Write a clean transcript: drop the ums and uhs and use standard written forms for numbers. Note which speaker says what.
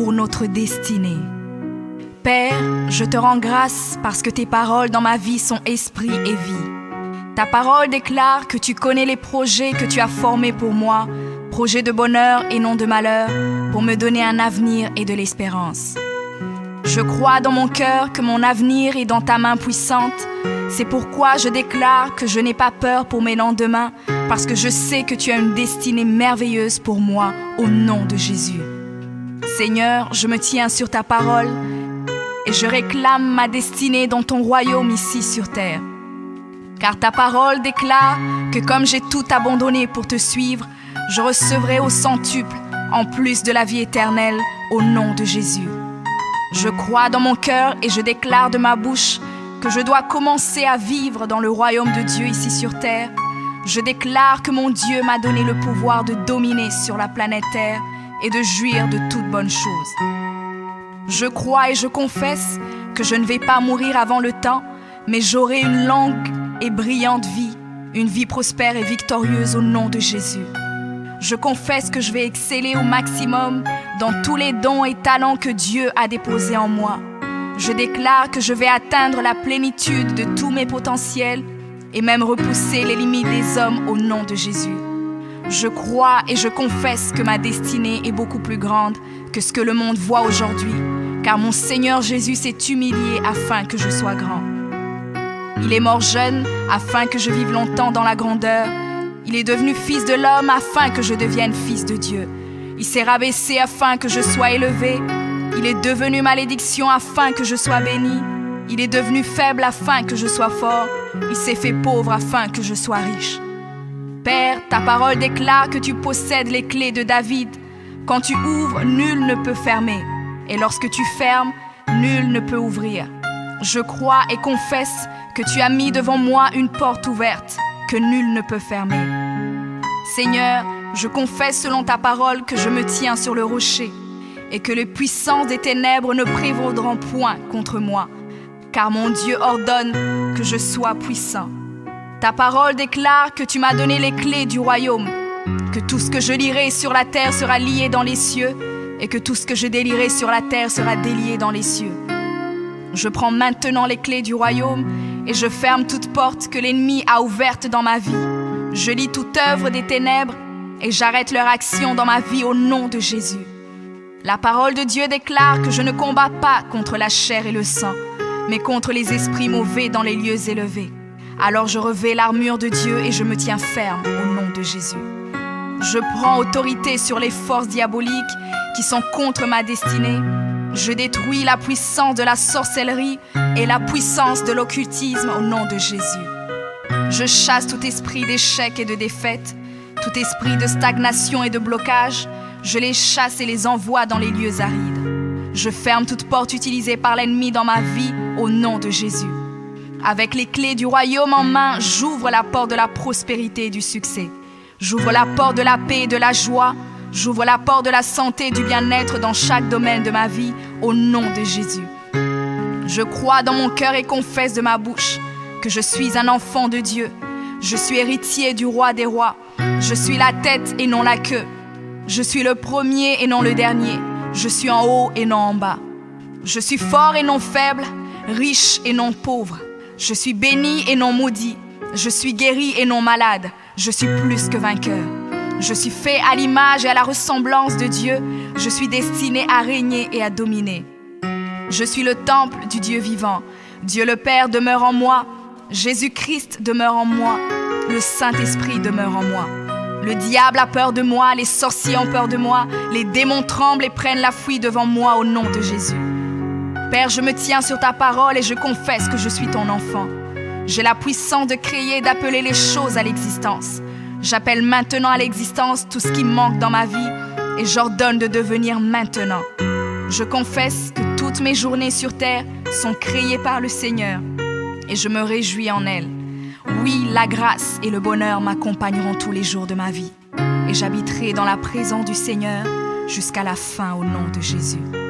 Speaker 1: pour notre destinée. Père, je te rends grâce parce que tes paroles dans ma vie sont esprit et vie. Ta parole déclare que tu connais les projets que tu as formés pour moi, projets de bonheur et non de malheur, pour me donner un avenir et de l'espérance. Je crois dans mon cœur que mon avenir est dans ta main puissante. C'est pourquoi je déclare que je n'ai pas peur pour mes lendemains, parce que je sais que tu as une destinée merveilleuse pour moi, au nom de Jésus. Seigneur, je me tiens sur ta parole et je réclame ma destinée dans ton royaume ici sur terre. Car ta parole déclare que comme j'ai tout abandonné pour te suivre, je recevrai au centuple, en plus de la vie éternelle, au nom de Jésus. Je crois dans mon cœur et je déclare de ma bouche que je dois commencer à vivre dans le royaume de Dieu ici sur terre. Je déclare que mon Dieu m'a donné le pouvoir de dominer sur la planète Terre et de jouir de toutes bonnes choses. Je crois et je confesse que je ne vais pas mourir avant le temps, mais j'aurai une longue et brillante vie, une vie prospère et victorieuse au nom de Jésus. Je confesse que je vais exceller au maximum dans tous les dons et talents que Dieu a déposés en moi. Je déclare que je vais atteindre la plénitude de tous mes potentiels et même repousser les limites des hommes au nom de Jésus. Je crois et je confesse que ma destinée est beaucoup plus grande que ce que le monde voit aujourd'hui, car mon Seigneur Jésus s'est humilié afin que je sois grand. Il est mort jeune afin que je vive longtemps dans la grandeur. Il est devenu fils de l'homme afin que je devienne fils de Dieu. Il s'est rabaissé afin que je sois élevé. Il est devenu malédiction afin que je sois béni. Il est devenu faible afin que je sois fort. Il s'est fait pauvre afin que je sois riche. Père, ta parole déclare que tu possèdes les clés de David. Quand tu ouvres, nul ne peut fermer. Et lorsque tu fermes, nul ne peut ouvrir. Je crois et confesse que tu as mis devant moi une porte ouverte que nul ne peut fermer. Seigneur, je confesse selon ta parole que je me tiens sur le rocher et que les puissances des ténèbres ne prévaudront point contre moi, car mon Dieu ordonne que je sois puissant. Ta parole déclare que tu m'as donné les clés du royaume, que tout ce que je lierai sur la terre sera lié dans les cieux et que tout ce que je délierai sur la terre sera délié dans les cieux. Je prends maintenant les clés du royaume et je ferme toute porte que l'ennemi a ouverte dans ma vie. Je lis toute œuvre des ténèbres et j'arrête leur action dans ma vie au nom de Jésus. La parole de Dieu déclare que je ne combats pas contre la chair et le sang, mais contre les esprits mauvais dans les lieux élevés. Alors je revêts l'armure de Dieu et je me tiens ferme au nom de Jésus. Je prends autorité sur les forces diaboliques qui sont contre ma destinée. Je détruis la puissance de la sorcellerie et la puissance de l'occultisme au nom de Jésus. Je chasse tout esprit d'échec et de défaite, tout esprit de stagnation et de blocage. Je les chasse et les envoie dans les lieux arides. Je ferme toute porte utilisée par l'ennemi dans ma vie au nom de Jésus. Avec les clés du royaume en main, j'ouvre la porte de la prospérité et du succès. J'ouvre la porte de la paix et de la joie. J'ouvre la porte de la santé et du bien-être dans chaque domaine de ma vie, au nom de Jésus. Je crois dans mon cœur et confesse de ma bouche que je suis un enfant de Dieu. Je suis héritier du roi des rois. Je suis la tête et non la queue. Je suis le premier et non le dernier. Je suis en haut et non en bas. Je suis fort et non faible, riche et non pauvre. Je suis béni et non maudit. Je suis guéri et non malade. Je suis plus que vainqueur. Je suis fait à l'image et à la ressemblance de Dieu. Je suis destiné à régner et à dominer. Je suis le temple du Dieu vivant. Dieu le Père demeure en moi. Jésus-Christ demeure en moi. Le Saint-Esprit demeure en moi. Le diable a peur de moi, les sorciers ont peur de moi, les démons tremblent et prennent la fuite devant moi au nom de Jésus. Père, je me tiens sur ta parole et je confesse que je suis ton enfant. J'ai la puissance de créer et d'appeler les choses à l'existence. J'appelle maintenant à l'existence tout ce qui manque dans ma vie et j'ordonne de devenir maintenant. Je confesse que toutes mes journées sur terre sont créées par le Seigneur et je me réjouis en elles. Oui, la grâce et le bonheur m'accompagneront tous les jours de ma vie et j'habiterai dans la présence du Seigneur jusqu'à la fin au nom de Jésus.